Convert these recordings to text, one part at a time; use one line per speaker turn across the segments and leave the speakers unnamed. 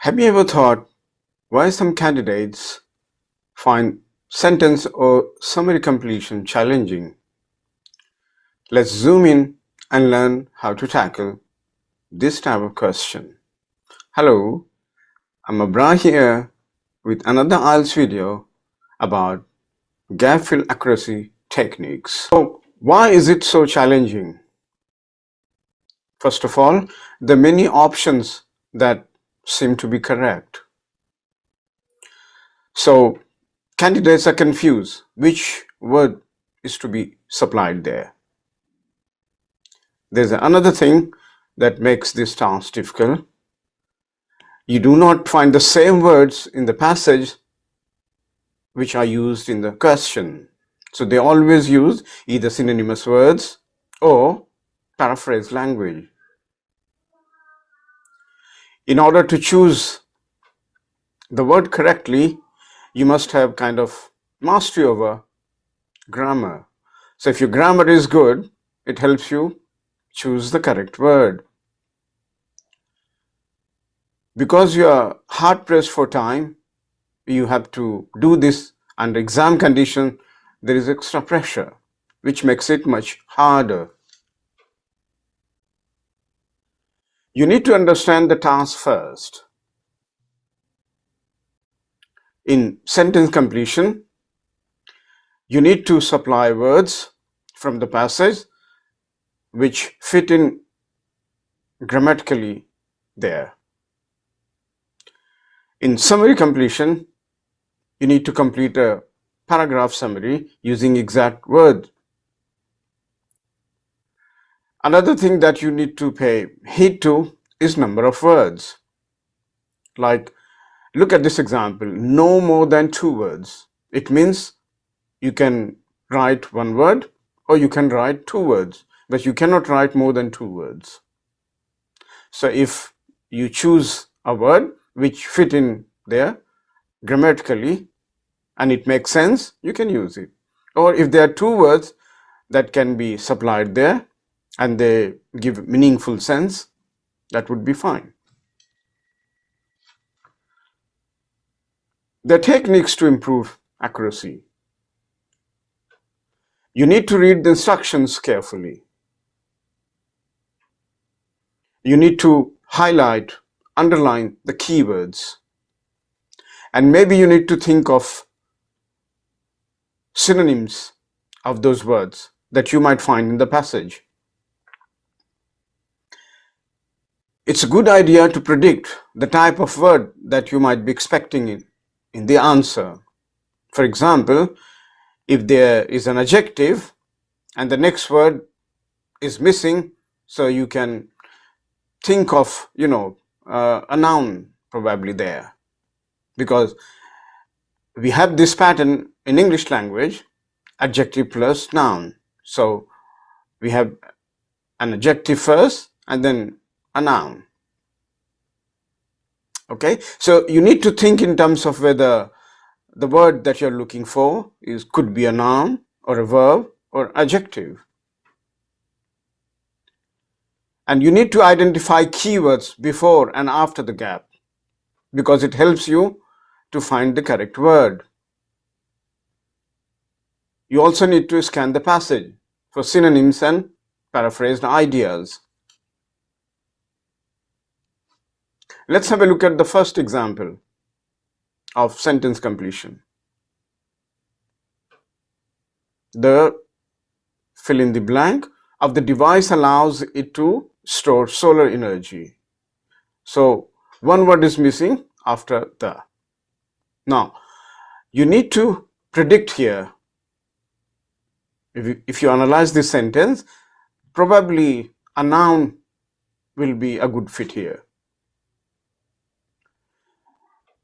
Have you ever thought why some candidates find sentence or summary completion challenging? Let's zoom in and learn how to tackle this type of question. Hello, I'm Abra here with another IELTS video about gap fill accuracy techniques. So, why is it so challenging? First of all, there are many options that seem to be correct. So, candidates are confused which word is to be supplied there. There's another thing that makes this task difficult. You do not find the same words in the passage which are used in the question. So they always use either synonymous words or paraphrase language. In order to choose the word correctly, you must have kind of mastery over grammar. So if your grammar is good, it helps you choose the correct word. Because you are hard pressed for time, you have to do this under exam condition. There is extra pressure, which makes it much harder. You need to understand the task first. In sentence completion, you need to supply words from the passage which fit in grammatically there. In summary completion, you need to complete a paragraph summary using exact words. Another thing that you need to pay heed to is number of words. Like, look at this example, no more than 2 words. It means you can write 1 word or you can write 2 words, but you cannot write more than 2 words. So if you choose a word which fit in there grammatically and it makes sense, you can use it. Or if there are 2 words that can be supplied there and they give meaningful sense, that would be fine. There are techniques to improve accuracy. You need to read the instructions carefully. You need to highlight, underline the keywords. And maybe you need to think of synonyms of those words that you might find in the passage. It's a good idea to predict the type of word that you might be expecting in the answer. For example, if there is an adjective and the next word is missing, so you can think of, a noun probably there. Because we have this pattern in English language, adjective plus noun. So we have an adjective first and then a noun. Okay, so you need to think in terms of whether the word that you're looking for could be a noun or a verb or adjective. And you need to identify keywords before and after the gap because it helps you to find the correct word. You also need to scan the passage for synonyms and paraphrased ideas. Let's have a look at the first example of sentence completion. The fill in the blank of the device allows it to store solar energy. So one word is missing after the. Now, you need to predict here. If you analyze this sentence, probably a noun will be a good fit here.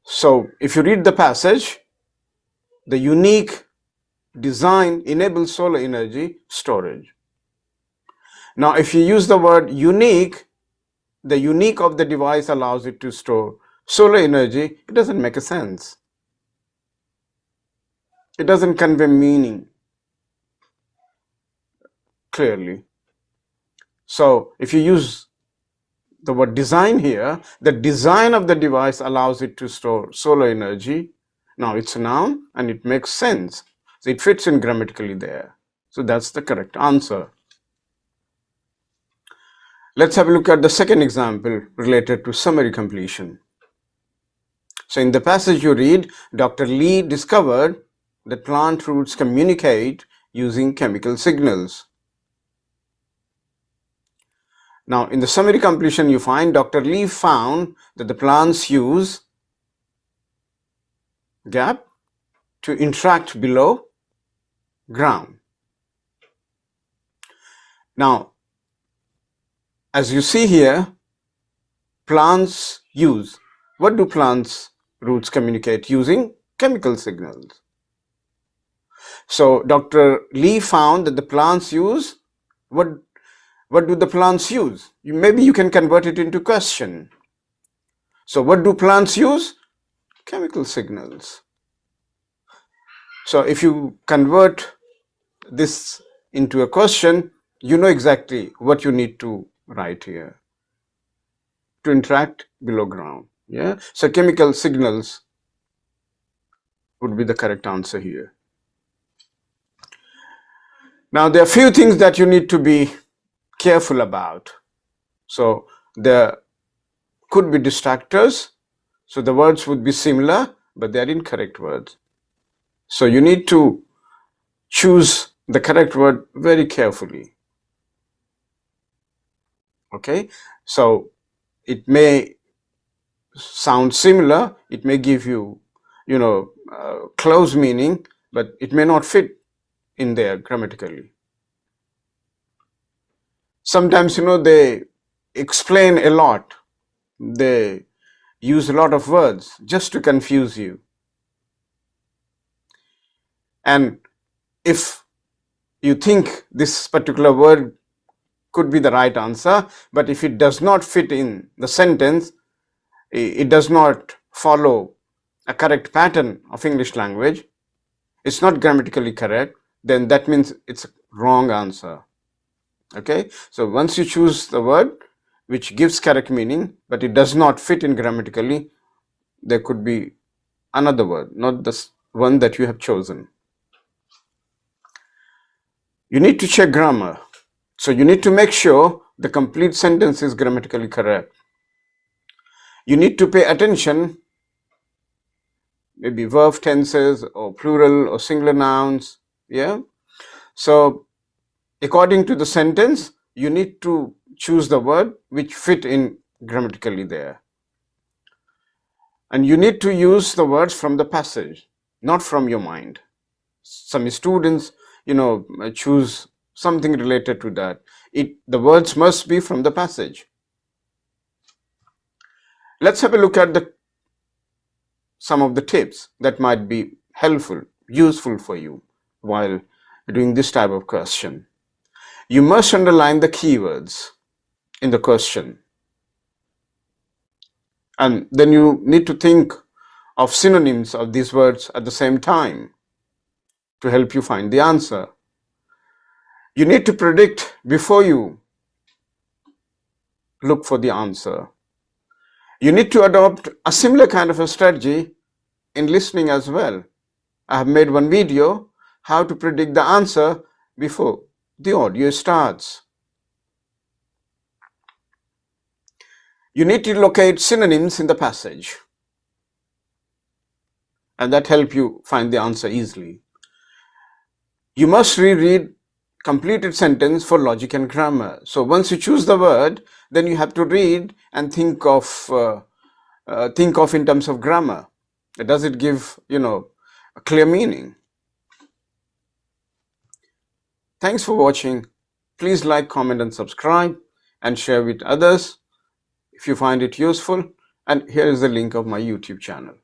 So if you read the passage, the unique design enables solar energy storage. Now, if you use the word unique, the unique of the device allows it to store solar energy, it doesn't make a sense. It doesn't convey meaning clearly. So if you use the word design here, the design of the device allows it to store solar energy. Now it's a noun and it makes sense. So it fits in grammatically there. So that's the correct answer. Let's have a look at the second example related to summary completion. So in the passage you read, Dr. Lee discovered that plant roots communicate using chemical signals. Now in the summary completion you find Dr. Lee found that the plants use gap to interact below ground. Now as you see here, plants use, what do plants roots communicate? Using chemical signals. So Dr. Lee found that the plants use, what do the plants use? Maybe you can convert it into question. So what do plants use? Chemical signals. So if you convert this into a question, you know exactly what you need to write here. To interact below ground. Yeah. So chemical signals would be the correct answer here. Now there are few things that you need to be careful about. So there could be distractors. So the words would be similar, but they are incorrect words. So you need to choose the correct word very carefully. Okay. So it may sound similar. It may give you, close meaning, but it may not fit in there grammatically. Sometimes, they explain a lot. They use a lot of words just to confuse you. And if you think this particular word could be the right answer, but if it does not fit in the sentence, it does not follow a correct pattern of English language, it's not grammatically correct, then that means it's a wrong answer. Okay, so once you choose the word which gives correct meaning, but it does not fit in grammatically, there could be another word, not the one that you have chosen. You need to check grammar. So you need to make sure the complete sentence is grammatically correct. You need to pay attention, maybe verb tenses or plural or singular nouns. Yeah. So according to the sentence, you need to choose the word which fit in grammatically there. And you need to use the words from the passage, not from your mind. Some students, choose something related to that. The words must be from the passage. Let's have a look at some of the tips that might be helpful, useful for you while doing this type of question. You must underline the keywords in the question. And then you need to think of synonyms of these words at the same time to help you find the answer. You need to predict before you look for the answer. You need to adopt a similar kind of a strategy in listening as well. I have made one video how to predict the answer before the audio starts. You need to locate synonyms in the passage, and that helps you find the answer easily. You must reread completed sentence for logic and grammar. So once you choose the word, then you have to read and think of in terms of grammar. Does it give, a clear meaning? Thanks for watching. Please like, comment, and subscribe, and share with others if you find it useful. And here is the link of my YouTube channel.